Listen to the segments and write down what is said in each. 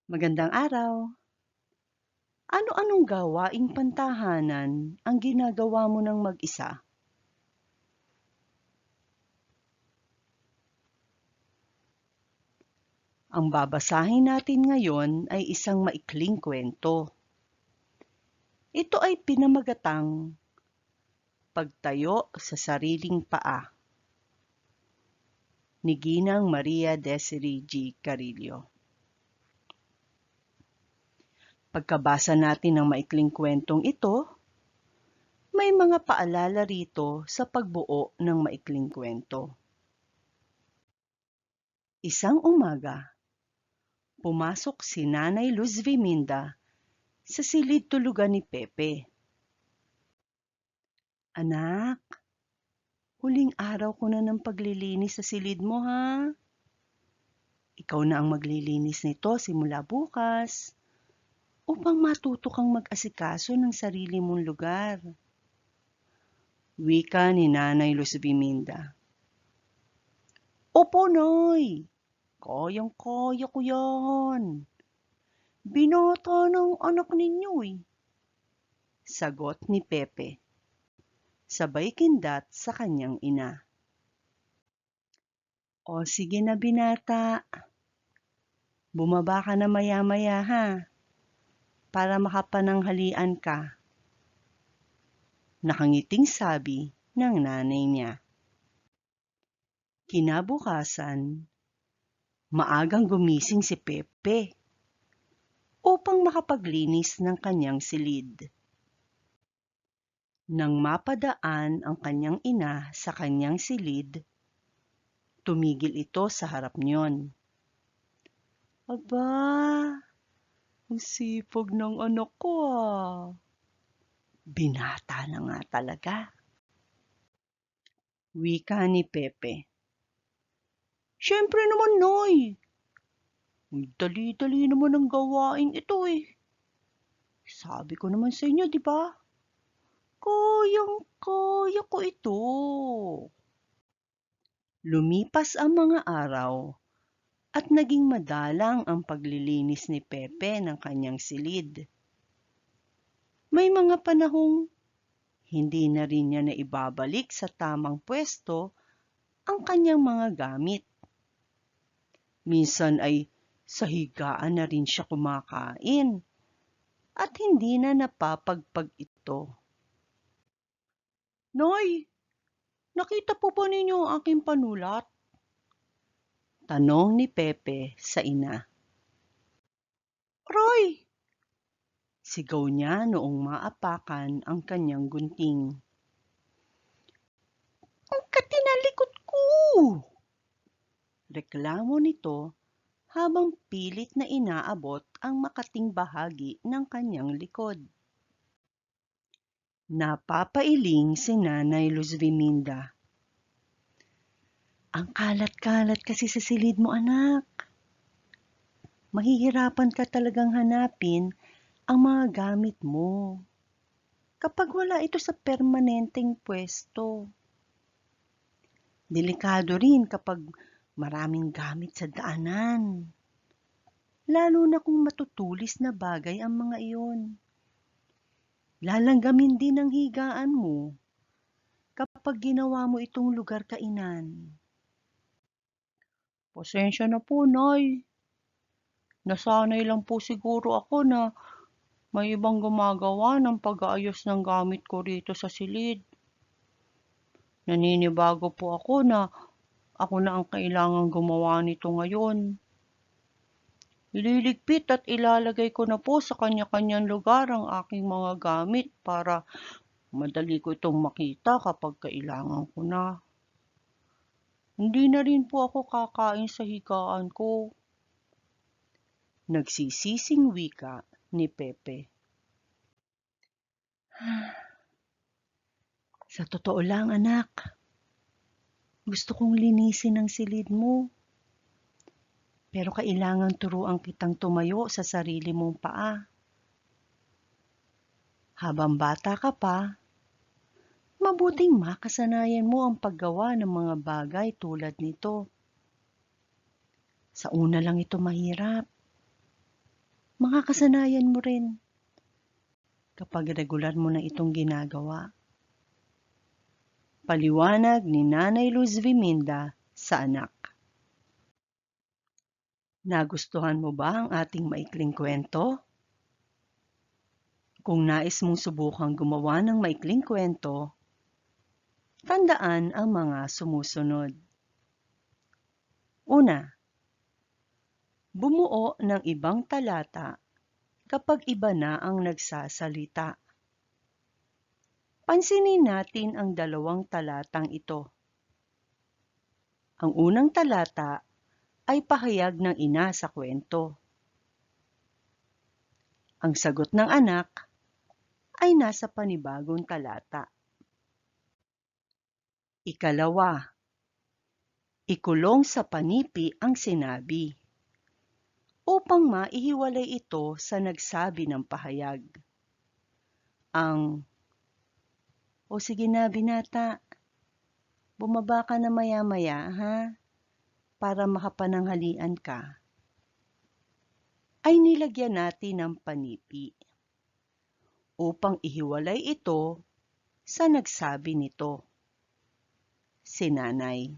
Magandang araw. Ano-anong gawaing pantahanan ang ginagawa mo ng mag-isa? Ang babasahin natin ngayon ay isang maikling kwento. Ito ay pinamagatang Pagtayo sa Sariling Paa ni Ginang Maria Desiree G. Carillo. Pagkabasa natin ng maikling kwentong ito, may mga paalala rito sa pagbuo ng maikling kwento. Isang umaga, pumasok si Nanay Luz Viminda sa silid tulugan ni Pepe. Anak, huling araw ko na ng paglilinis sa silid mo ha. Ikaw na ang maglilinis nito simula bukas upang matuto kang mag-asikaso ng sarili mong lugar. Wika ni Nanay Luz Viminda. Opo, Nay. Kayang-kaya ko yan. Binata ng anak ninyo eh. Sagot ni Pepe. Sabay kindat sa kanyang ina. O sige na binata. Bumaba ka na maya-maya ha, para makapananghalian ka. Nakangiting sabi ng nanay niya. Kinabukasan, maagang gumising si Pepe upang makapaglinis ng kanyang silid. Nang mapadaan ang kanyang ina sa kanyang silid, tumigil ito sa harap niyon. Aba, ang sipag ng anak ko ah. Binata na nga talaga. Wika ni Pepe. Siyempre naman, Noy. Ang dali-dali naman ang gawain ito eh. Sabi ko naman sa inyo, di ba? Kayang-kaya ko ito. Lumipas ang mga araw at naging madalang ang paglilinis ni Pepe ng kanyang silid. May mga panahong hindi na rin niya naibabalik sa tamang pwesto ang kanyang mga gamit. Minsan ay sa higaan na rin siya kumakain at hindi na napapagpag ito. Nay, nakita po ba ninyo ang aking panulat? Tanong ni Pepe sa ina. Aray! Sigaw niya noong maapakan ang kanyang gunting. Ang katinalikod ko! Reklamo nito habang pilit na inaabot ang makating bahagi ng kanyang likod. Napapailing si Nanay Luz Viminda. Ang kalat-kalat kasi sa silid mo, anak. Mahihirapan ka talagang hanapin ang mga gamit mo kapag wala ito sa permanenteng pwesto. Delikado rin kapag maraming gamit sa daanan, lalo na kung matutulis na bagay ang mga iyon. Lalanggamin din ang higaan mo kapag ginawa mo itong lugar kainan. Pasensya na po, Nay. Nasanay lang po siguro ako na may ibang gumagawa ng pag-aayos ng gamit ko rito sa silid. Naninibago po ako na ako na ang kailangang gumawa nito ngayon. Ililigpit at ilalagay ko na po sa kanya-kanyang lugar ang aking mga gamit para madali ko itong makita kapag kailangan ko na. Hindi na rin po ako kakain sa higaan ko. Nagsisising wika ni Pepe. Sa totoo lang, anak, gusto kong linisin ang silid mo. Pero kailangan turuan kitang tumayo sa sarili mong paa. Habang bata ka pa, mabuting makasanayan mo ang paggawa ng mga bagay tulad nito. Sa una lang ito mahirap. makakasanayan mo rin kapag regular mo na itong ginagawa. Paliwanag ni Nanay Luz Viminda sa anak. Nagustuhan mo ba ang ating maikling kwento? Kung nais mong subukang gumawa ng maikling kwento, tandaan ang mga sumusunod. Una, bumuo ng ibang talata kapag iba na ang nagsasalita. Pansinin natin ang dalawang talatang ito. Ang unang talata ay pahayag ng ina sa kwento. Ang sagot ng anak ay nasa panibagong talata. Ikalawa, ikulong sa panipi ang sinabi upang maihiwalay ito sa nagsabi ng pahayag. O sige na binata, bumaba ka na maya-maya ha, para makapananghalian ka, ay nilagyan natin ng panipi upang ihiwalay ito sa nagsabi nito, si nanay.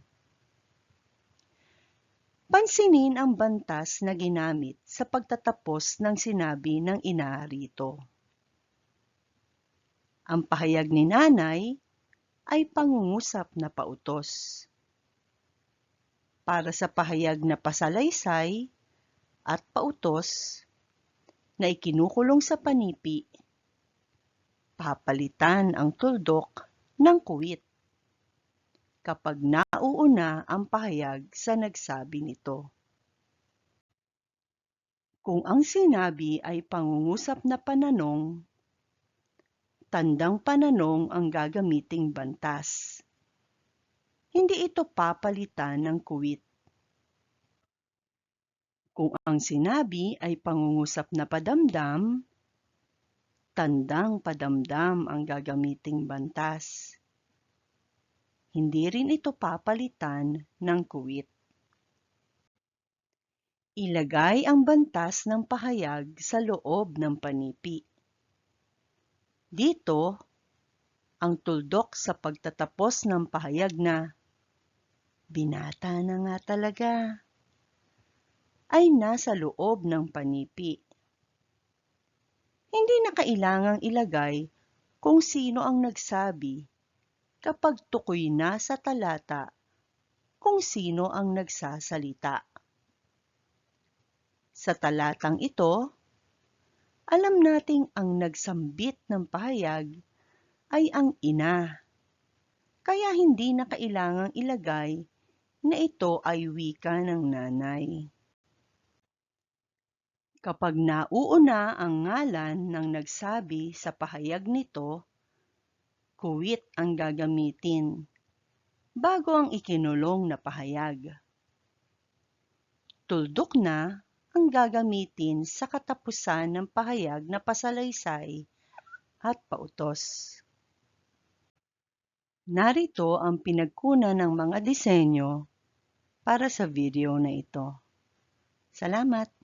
Pansinin ang bantas na ginamit sa pagtatapos ng sinabi ng ina rito. Ang pahayag ni nanay ay pangungusap na pautos. Para sa pahayag na pasalaysay at pautos na ikinukulong sa panipi, papalitan ang tuldok ng kuwit kapag nauuna ang pahayag sa nagsabi nito. Kung ang sinabi ay pangungusap na pananong, tandang pananong ang gagamiting bantas. Hindi ito papalitan ng kuwit. Kung ang sinabi ay pangungusap na padamdam, tandang padamdam ang gagamiting bantas. Hindi rin ito papalitan ng kuwit. Ilagay ang bantas ng pahayag sa loob ng panipi. Dito, ang tuldok sa pagtatapos ng pahayag na binata na nga talaga ay nasa loob ng panipi. Hindi na kailangang ilagay kung sino ang nagsabi kapag tukoy na sa talata kung sino ang nagsasalita. Sa talatang ito, alam nating ang nagsambit ng pahayag ay ang ina, kaya hindi na kailangang ilagay na ito ay wika ng nanay. Kapag nauuna ang ngalan ng nagsabi sa pahayag nito, kuwit ang gagamitin bago ang ikinulong na pahayag. Tuldok na ang gagamitin sa katapusan ng pahayag na pasalaysay at pautos. Narito ang pinagkunan ng mga disenyo para sa video na ito. Salamat!